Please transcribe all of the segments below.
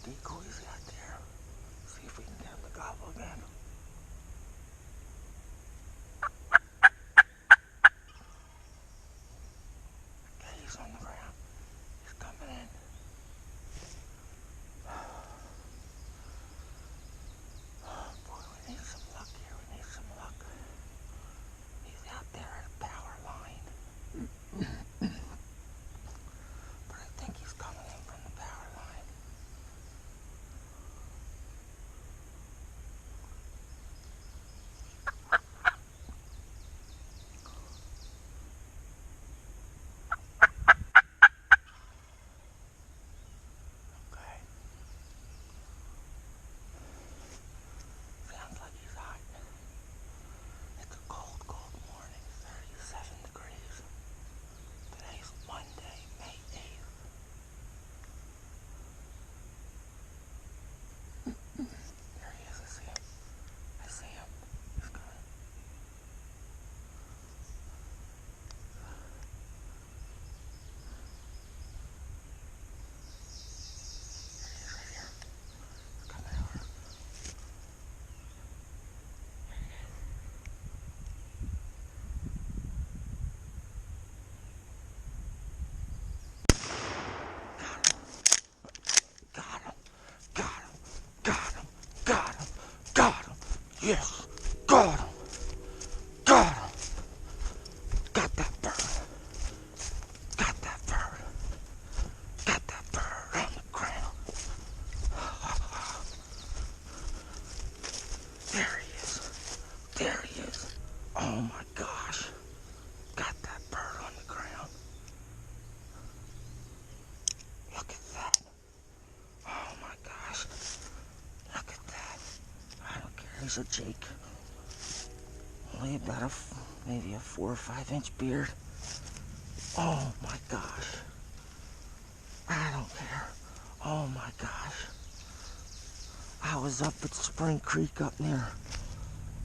decoys out there. See if we can get him to gobble again. Okay, he's on the ground. He's coming in. Oh boy, we need some luck here. We need some luck. He's out there at a power line. But I think he's coming in from the power line. Okay. Sounds like he's hot. It's a cold, cold morning. 37 degrees. Today's Monday, May 8th. There he is. I see him. I see him. He's coming. There he is right here. He's coming over. Got him. Got him. Got him. Got him. Got him. Yes. Got him. Got him. Got that bird. Got that bird. Got that bird on the ground. There he is. There he is. Oh my gosh. Got that bird on the ground. Look at that. Oh my gosh. Look at that. I don't care. He's a Jake. Only about maybe a 4 or 5 inch beard. Oh my gosh. I don't care. Oh my gosh. I was up at Spring Creek up near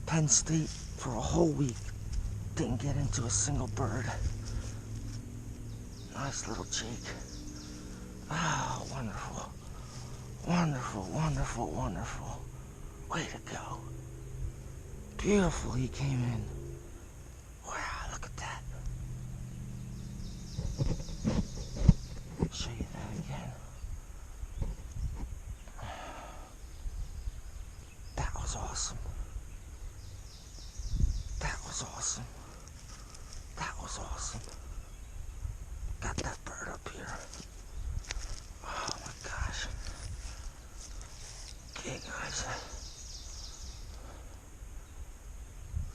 Penn State for a whole week. Didn't get into a single bird. Nice little Jake. Oh, wonderful. Wonderful, wonderful, wonderful. Way to go. Beautiful he came in. Wow, look at that. Show you that again. That was awesome. That was awesome. That was awesome. Got that bird up here. Oh my gosh. Okay guys.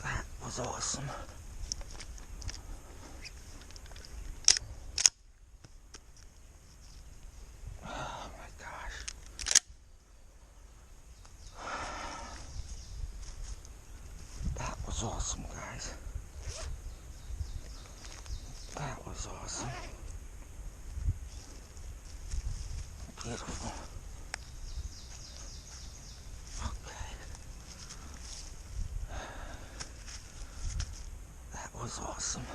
That was awesome. Oh my gosh. That was awesome, guys. That was awesome. Beautiful. Okay. That was awesome.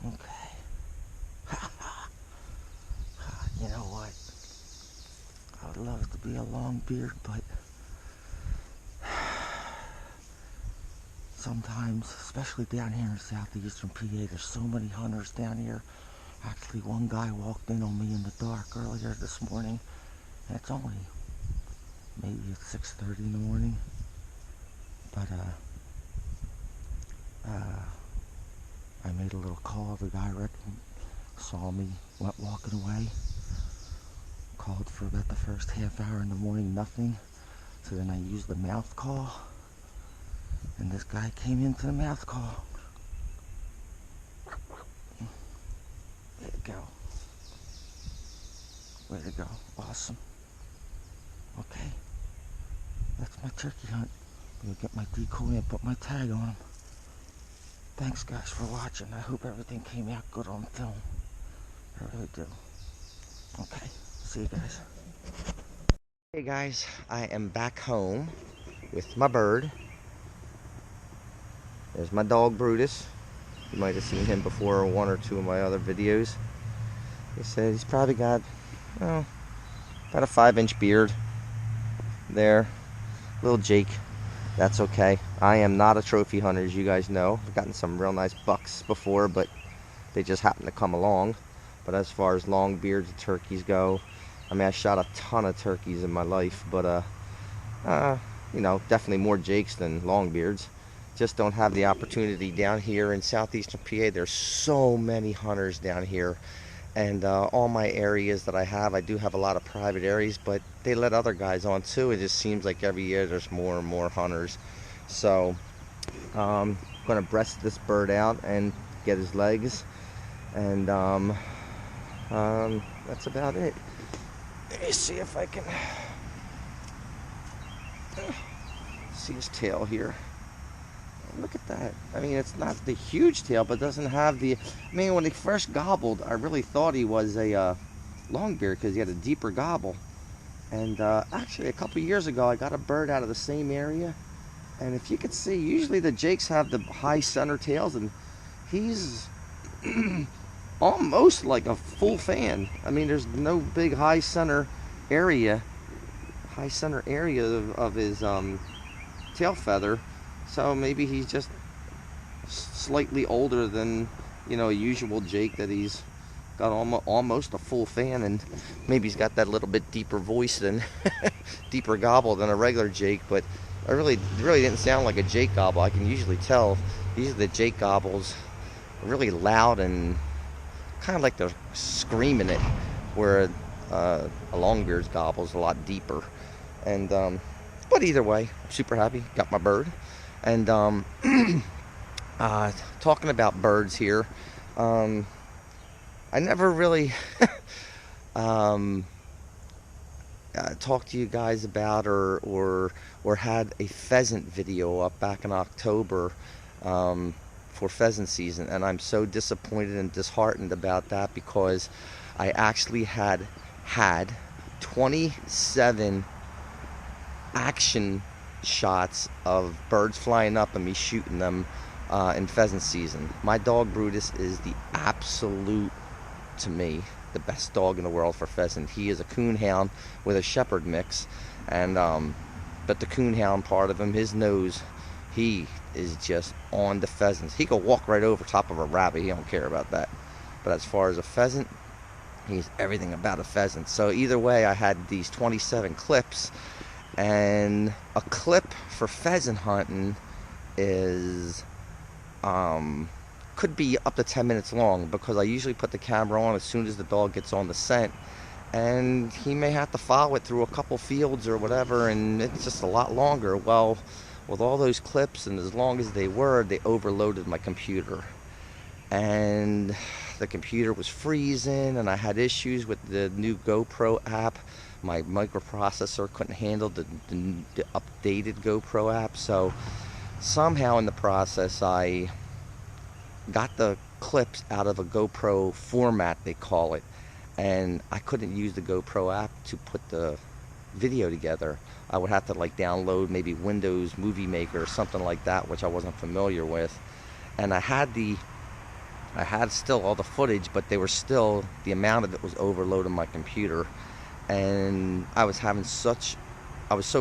Okay. You know what? I would love it to be a long beard, but sometimes, especially down here in southeastern PA, there's so many hunters down here. Actually, one guy walked in on me in the dark earlier this morning, and it's only maybe at 6:30 in the morning. But I made a little call. The guy saw me, went walking away. Called for about the first half hour in the morning, nothing. So then I used the mouth call, and this guy came into the mouth call. Way to go. Way to go. Awesome. Okay. That's my turkey hunt. I'm gonna get my decoy and put my tag on him. Thanks guys for watching. I hope everything came out good on film. I really do. Okay. See you guys. Hey guys, I am back home with my bird. There's my dog Brutus. You might have seen him before in one or two of my other videos. he said he's probably got, well, about a 5-inch beard there. Little Jake. That's okay. I am not a trophy hunter, as you guys know. I've gotten some real nice bucks before, but they just happen to come along. But as far as long beards of turkeys go, I mean, I shot a ton of turkeys in my life, but you know, definitely more Jakes than long beards. Just don't have the opportunity down here in southeastern PA. There's so many hunters down here, and all my areas that I do have a lot of private areas, but they let other guys on too. It just seems like every year there's more and more hunters. So I'm gonna breast this bird out and get his legs, and that's about it. Let me see if I can see his tail here. Look at that. I mean, it's not the huge tail, but doesn't have the... I mean, when he first gobbled, I really thought he was a longbeard because he had a deeper gobble. And actually, a couple years ago, I got a bird out of the same area. And if you could see, usually the Jakes have the high center tails, and he's almost like a full fan. I mean, there's no big high center area of his tail feather. So maybe he's just slightly older than, you know, a usual Jake, that he's got almost a full fan, and maybe he's got that little bit deeper voice than deeper gobble than a regular Jake. But I really didn't sound like a Jake gobble. I can usually tell. Usually the Jake gobbles are really loud and kind of like they're screaming it, where a longbeard's gobble's a lot deeper. And but either way, I'm super happy. Got my bird. And talking about birds here, I never really talked to you guys about or had a pheasant video up back in October for pheasant season, and I'm so disappointed and disheartened about that, because I actually had 27 action shots of birds flying up and me shooting them in pheasant season. My dog Brutus is the absolute, to me, the best dog in the world for pheasant. He is a coonhound with a shepherd mix, and but the coonhound part of him, his nose, he is just on the pheasants. He could walk right over top of a rabbit. He don't care about that. But as far as a pheasant, he's everything about a pheasant. So either way, I had these 27 clips. And a clip for pheasant hunting is could be up to 10 minutes long, because I usually put the camera on as soon as the dog gets on the scent, and he may have to follow it through a couple fields or whatever, and it's just a lot longer. Well, with all those clips, and as long as they were, they overloaded my computer, and the computer was freezing, and I had issues with the new GoPro app. My microprocessor couldn't handle the updated GoPro app, so somehow in the process I got the clips out of a GoPro format, they call it, and I couldn't use the GoPro app to put the video together. I would have to like download maybe Windows Movie Maker or something like that, which I wasn't familiar with. And I had still all the footage, but they were still, the amount of it was overloading my computer. And I was so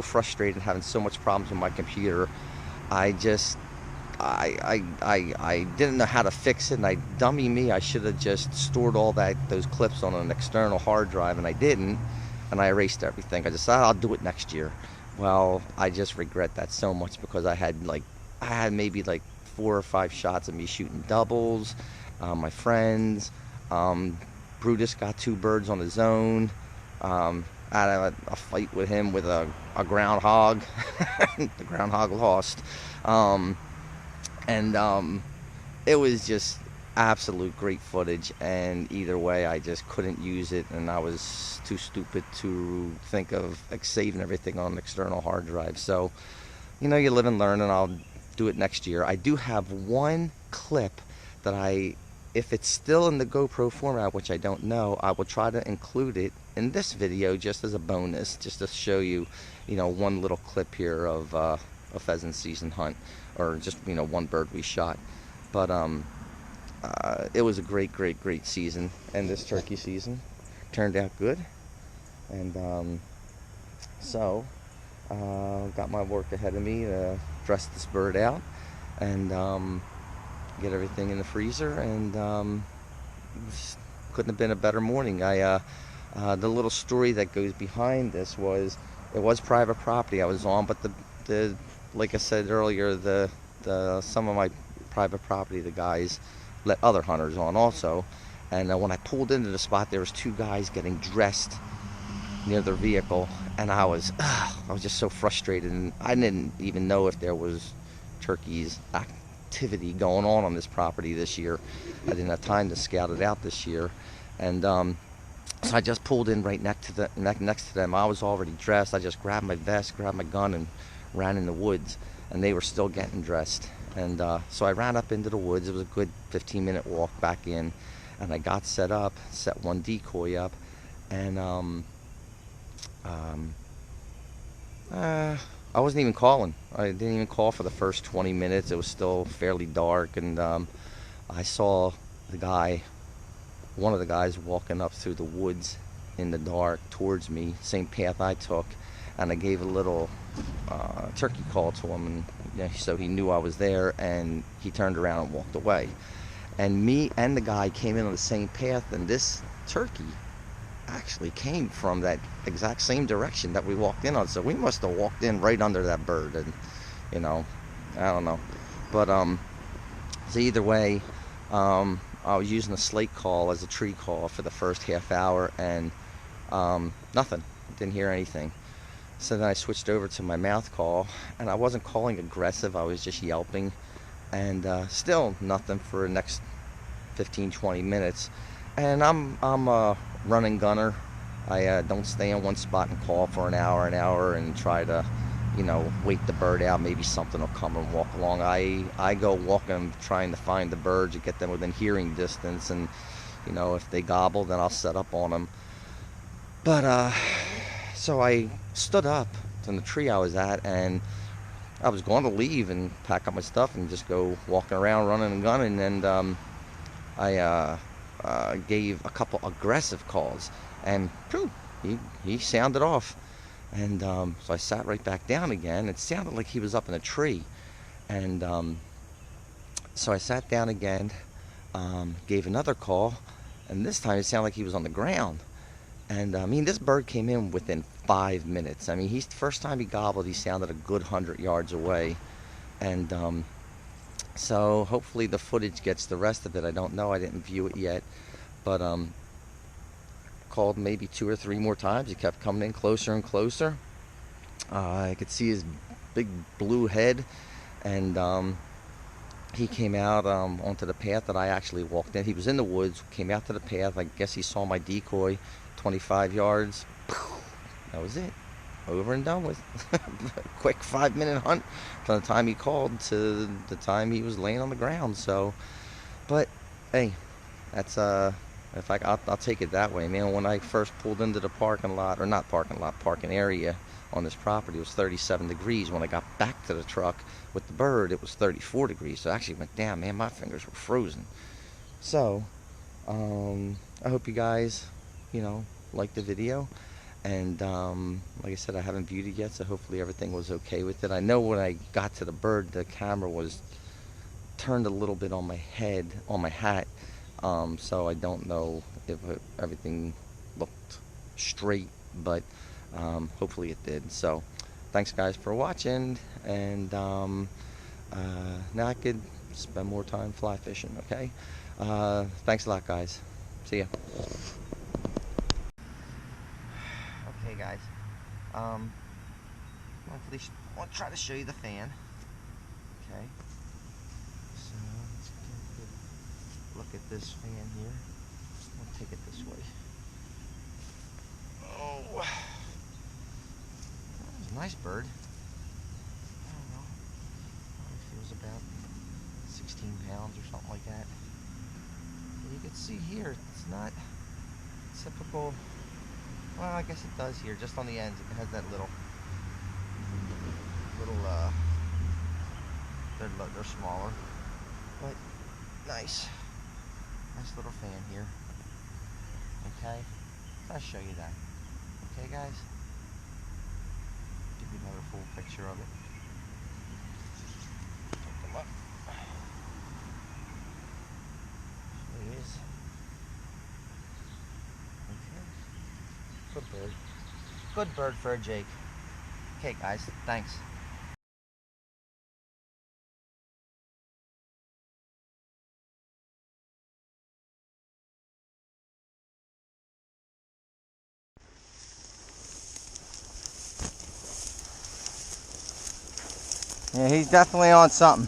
frustrated, having so much problems with my computer. I didn't know how to fix it, and dummy me, I should have just stored all those clips on an external hard drive, and I didn't, and I erased everything. I just said, I'll do it next year. Well, I just regret that so much, because I had maybe like 4 or 5 shots of me shooting doubles, my friends, Brutus got 2 birds on his own. I had a fight with him with a groundhog. The groundhog lost. It was just absolute great footage, and either way I just couldn't use it, and I was too stupid to think of saving everything on an external hard drive. So, you know, you live and learn, and I'll do it next year. I do have one clip that if it's still in the GoPro format, which I don't know, I will try to include it in this video just as a bonus, just to show you, one little clip here of a pheasant season hunt, or just, one bird we shot. But it was a great season, and this turkey season turned out good. And so got my work ahead of me to dress this bird out and get everything in the freezer, and couldn't have been a better morning. The little story that goes behind this was, it was private property I was on, but the like I said earlier, the some of my private property, the guys let other hunters on also. And when I pulled into the spot, there was two guys getting dressed near their vehicle, and I was just so frustrated, and I didn't even know if there was turkeys activity going on this property this year. I didn't have time to scout it out this year, and so I just pulled in right next to them. I was already dressed. I just grabbed my vest, grabbed my gun, and ran in the woods, and they were still getting dressed. And so I ran up into the woods. It was a good 15-minute walk back in, and I got set one decoy up, and I wasn't even calling. I didn't even call for the first 20 minutes. It was still fairly dark, and I saw one of the guys walking up through the woods in the dark towards me, same path I took, and I gave a little turkey call to him, and so he knew I was there, and he turned around and walked away. And me and the guy came in on the same path, and this turkey actually came from that exact same direction that we walked in on. So we must have walked in right under that bird, and I don't know. But so either way, I was using a slate call as a tree call for the first half hour, and nothing. Didn't hear anything. So then I switched over to my mouth call, and I wasn't calling aggressive. I was just yelping, and still nothing for the next 15-20 minutes. And I'm a running gunner. I don't stay in one spot and call for an hour and try to wait the bird out. Maybe something will come and walk along. I go walking, trying to find the birds and get them within hearing distance, and if they gobble, then I'll set up on them. But so I stood up from the tree I was at, and I was going to leave and pack up my stuff and just go walking around running and gunning, and I gave a couple aggressive calls, and he sounded off. And so I sat right back down again. It sounded like he was up in a tree. And so I sat down again, gave another call, and this time it sounded like he was on the ground. And this bird came in within 5 minutes. The first time he gobbled, he sounded a good 100 yards away. And so hopefully the footage gets the rest of it. I don't know. I didn't view it yet. But called maybe 2 or 3 more times. He kept coming in closer and closer. I could see his big blue head, and he came out onto the path that I actually walked in. He was in the woods, came out to the path. I guess he saw my decoy, 25 yards. That was it. Over and done with. Quick 5-minute hunt from the time he called to the time he was laying on the ground. So, but hey, that's I'll take it that way, man. When I first pulled into the parking area on this property, it was 37 degrees. When I got back to the truck with the bird, it was 34 degrees. So I actually went down, man. My fingers were frozen. So, I hope you guys, liked the video. And like I said, I haven't viewed it yet, so hopefully everything was okay with it. I know when I got to the bird, the camera was turned a little bit on my hat. So I don't know if everything looked straight, but hopefully it did. So thanks guys for watching, and now I could spend more time fly fishing, okay? Thanks a lot, guys. See ya. Okay guys, hopefully I'll try to show you the fan. Okay, so let's get a good look at this fan here. I'll take it this way. Oh, that's a nice bird. I don't know, probably feels about 16 pounds or something like that. And you can see here, it's not typical. Well, I guess it does here, just on the ends. It has that little they're smaller, but nice. Nice little fan here. Okay, I'll show you that. Okay, guys? Give you another full picture of it. Take a look. There he is. Okay. Good bird. Good bird for a Jake. Okay, guys, thanks. Yeah, he's definitely on something.